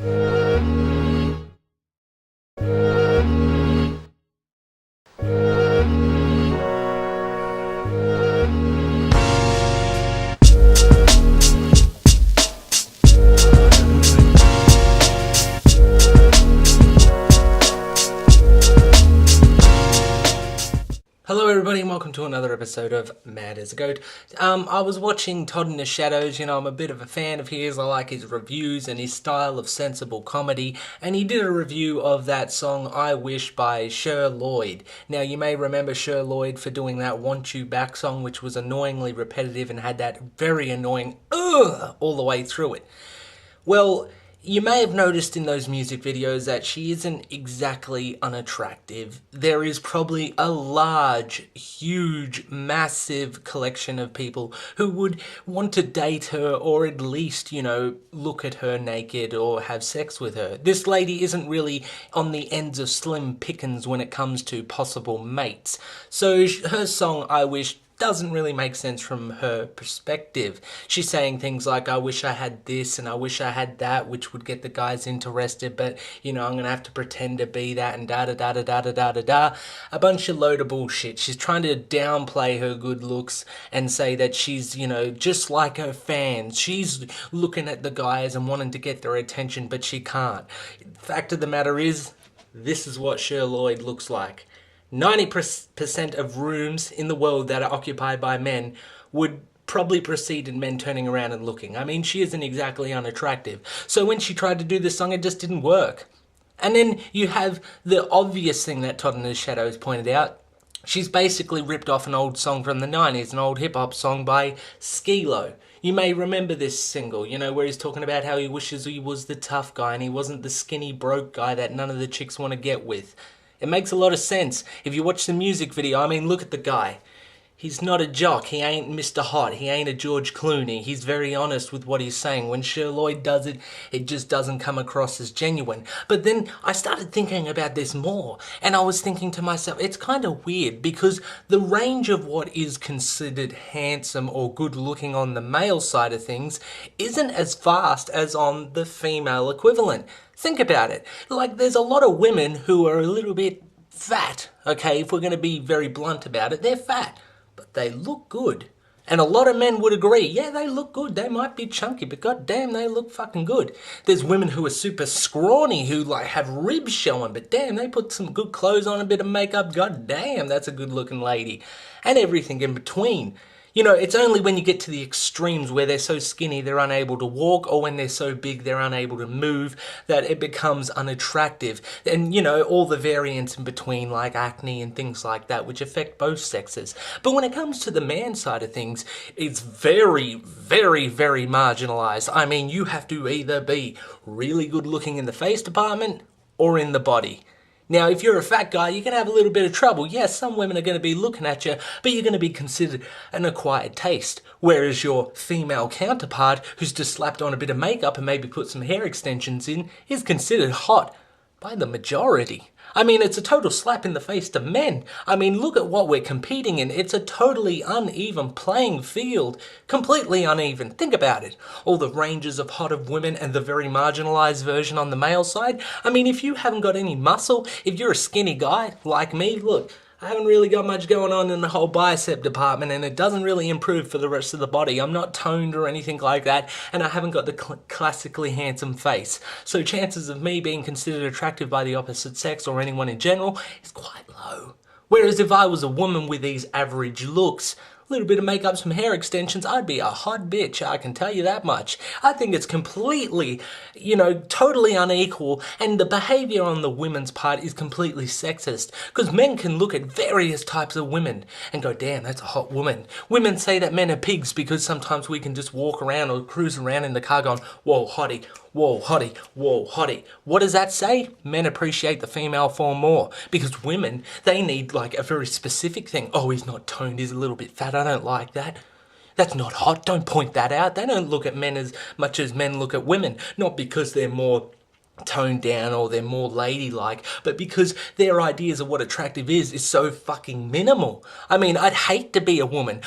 Hello everybody and welcome to another episode of Mad as a Goat. I was watching Todd in the Shadows. I'm a bit of a fan of his. I like his reviews and his style of sensible comedy, and he did a review of that song I Wish by Cher Lloyd. Now you may remember Cher Lloyd for doing that Want You Back song, which was annoyingly repetitive and had that very annoying ugh all the way through it. Well, you may have noticed in those music videos that she isn't exactly unattractive. There is probably a large, huge, massive collection of people who would want to date her or at least, look at her naked or have sex with her. This lady isn't really on the ends of slim pickings when it comes to possible mates. So her song, I Wish, doesn't really make sense from her perspective. She's saying things like, I wish I had this and I wish I had that, which would get the guys interested, but, I'm going to have to pretend to be that and da-da-da-da-da-da-da-da. A bunch of load of bullshit. She's trying to downplay her good looks and say that she's, just like her fans. She's looking at the guys and wanting to get their attention, but she can't. Fact of the matter is, this is what Cher Lloyd looks like. 90% of rooms in the world that are occupied by men would probably precede in men turning around and looking. I mean, she isn't exactly unattractive. So when she tried to do this song, it just didn't work. And then you have the obvious thing that Todd in the Shadows pointed out. She's basically ripped off an old song from the 90s, an old hip-hop song by Skee-Lo. You may remember this single, where he's talking about how he wishes he was the tough guy and he wasn't the skinny, broke guy that none of the chicks want to get with. It makes a lot of sense. If you watch the music video, look at the guy. He's not a jock. He ain't Mr. Hot. He ain't a George Clooney. He's very honest with what he's saying. When Cher Lloyd does it, it just doesn't come across as genuine. But then I started thinking about this more, and I was thinking to myself, it's kind of weird because the range of what is considered handsome or good looking on the male side of things isn't as vast as on the female equivalent. Think about it. There's a lot of women who are a little bit fat, okay? If we're going to be very blunt about it, they're fat, but they look good. And a lot of men would agree, yeah, they look good. They might be chunky, but goddamn, they look fucking good. There's women who are super scrawny who have ribs showing, but damn, they put some good clothes on, a bit of makeup. Goddamn, that's a good looking lady. And everything in between. It's only when you get to the extremes where they're so skinny they're unable to walk, or when they're so big they're unable to move, that it becomes unattractive. And, all the variants in between, like acne and things like that, which affect both sexes. But when it comes to the man side of things, it's very, very, very marginalized. You have to either be really good looking in the face department or in the body. Now, if you're a fat guy, you're going to have a little bit of trouble. Yes, some women are going to be looking at you, but you're going to be considered an acquired taste. Whereas your female counterpart, who's just slapped on a bit of makeup and maybe put some hair extensions in, is considered hot by the majority. It's a total slap in the face to men. Look at what we're competing in. It's a totally uneven playing field. Completely uneven. Think about it. All the ranges of hot of women and the very marginalized version on the male side. If you haven't got any muscle, if you're a skinny guy like me, look, I haven't really got much going on in the whole bicep department, and it doesn't really improve for the rest of the body. I'm not toned or anything like that, and I haven't got the classically handsome face. So chances of me being considered attractive by the opposite sex or anyone in general is quite low. Whereas if I was a woman with these average looks, a little bit of makeup, some hair extensions, I'd be a hot bitch, I can tell you that much. I think it's completely, totally unequal, and the behaviour on the women's part is completely sexist, because men can look at various types of women and go, damn, that's a hot woman. Women say that men are pigs because sometimes we can just walk around or cruise around in the car going, whoa, hottie, whoa, hottie, whoa, hottie. What does that say? Men appreciate the female form more, because women, they need a very specific thing. Oh, he's not toned, he's a little bit fat, I don't like that. That's not hot, don't point that out. They don't look at men as much as men look at women, not because they're more toned down or they're more ladylike, but because their ideas of what attractive is so fucking minimal. I mean, I'd hate to be a woman.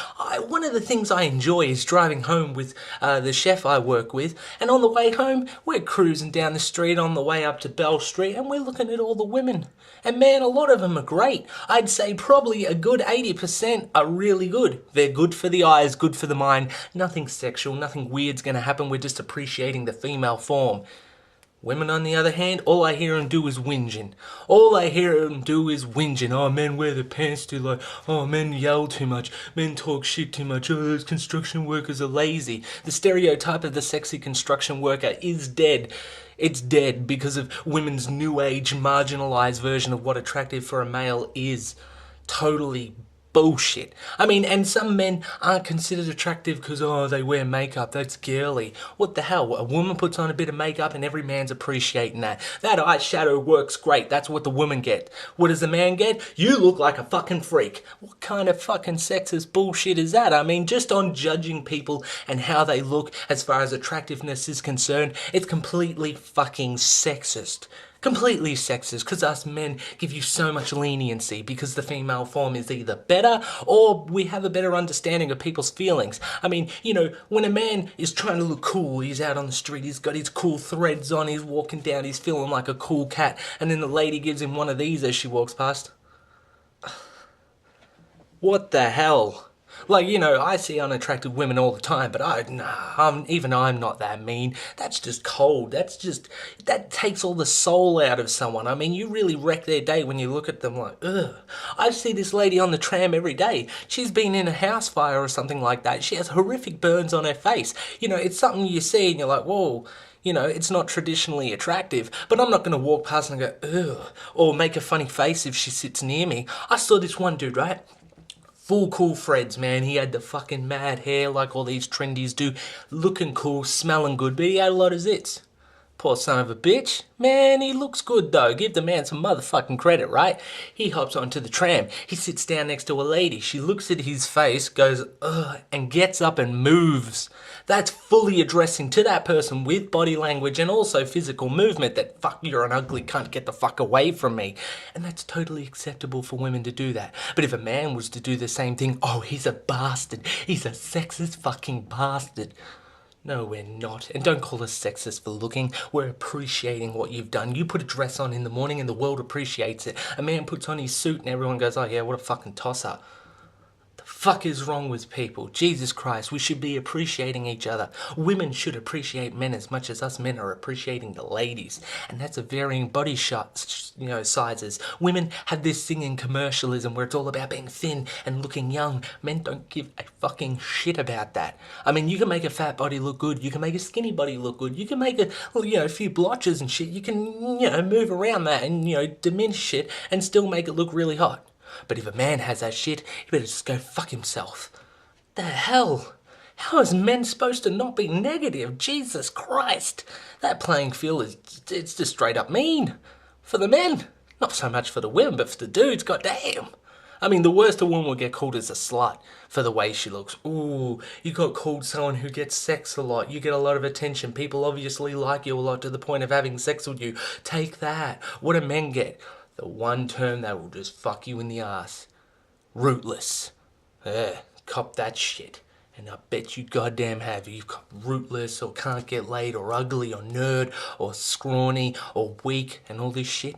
One of the things I enjoy is driving home with the chef I work with, and on the way home, we're cruising down the street on the way up to Bell Street, and we're looking at all the women. And man, a lot of them are great. I'd say probably a good 80% are really good. They're good for the eyes, good for the mind. Nothing sexual, nothing weird's gonna happen. We're just appreciating the female form. Women, on the other hand, all I hear them do is whinging. All I hear them do is whinging. Oh, men wear their pants too low. Oh, men yell too much. Men talk shit too much. Oh, those construction workers are lazy. The stereotype of the sexy construction worker is dead. It's dead because of women's new age, marginalised version of what attractive for a male is. Totally bullshit. I mean, and some men aren't considered attractive because, oh, they wear makeup, that's girly. What the hell? A woman puts on a bit of makeup and every man's appreciating that. That eyeshadow works great, that's what the woman get. What does the man get? You look like a fucking freak. What kind of fucking sexist bullshit is that? I mean, just on judging people and how they look as far as attractiveness is concerned, it's completely fucking sexist. Completely sexist, because us men give you so much leniency because the female form is either better or we have a better understanding of people's feelings. I mean, you know, when a man is trying to look cool, he's out on the street, he's got his cool threads on, he's walking down, he's feeling like a cool cat, and then the lady gives him one of these as she walks past. What the hell? Like, you know, I see unattractive women all the time, but I'm not that mean. That's just cold. That takes all the soul out of someone. I mean, you really wreck their day when you look at them like, ugh. I see this lady on the tram every day. She's been in a house fire or something like that. She has horrific burns on her face. You know, it's something you see and you're like, whoa. You know, it's not traditionally attractive, but I'm not going to walk past and go, ugh, or make a funny face if she sits near me. I saw this one dude, right? Full cool threads, man. He had the fucking mad hair like all these trendies do. Looking cool, smelling good, but he had a lot of zits. Poor son of a bitch. Man, he looks good though. Give the man some motherfucking credit, right? He hops onto the tram. He sits down next to a lady. She looks at his face, goes, ugh, and gets up and moves. That's fully addressing to that person with body language and also physical movement that, fuck, you're an ugly cunt, get the fuck away from me. And that's totally acceptable for women to do that. But if a man was to do the same thing, oh, he's a bastard. He's a sexist fucking bastard. No, we're not. And don't call us sexist for looking. We're appreciating what you've done. You put a dress on in the morning and the world appreciates it. A man puts on his suit and everyone goes, oh yeah, what a fucking tosser. The fuck is wrong with people? Jesus Christ, we should be appreciating each other. Women should appreciate men as much as us men are appreciating the ladies. And that's a varying body sizes. Women have this thing in commercialism where it's all about being thin and looking young. Men don't give a fucking shit about that. I mean, you can make a fat body look good. You can make a skinny body look good. You can make a few blotches and shit. You can, move around that and, diminish it and still make it look really hot. But if a man has that shit, he better just go fuck himself. The hell? How is men supposed to not be negative? Jesus Christ. That playing field it's just straight up mean. For the men. Not so much for the women, but for the dudes, goddamn. I mean, the worst a woman will get called is a slut for the way she looks. Ooh, you got called someone who gets sex a lot. You get a lot of attention. People obviously like you a lot to the point of having sex with you. Take that. What do men get? The one term that will just fuck you in the ass. Rootless. Cop that shit. And I bet you goddamn have. You've got rootless or can't get laid or ugly or nerd or scrawny or weak and all this shit.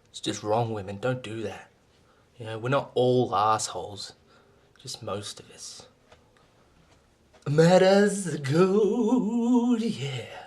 It's just wrong, women. Don't do that. We're not all assholes. Just most of us. Mad as gold, yeah.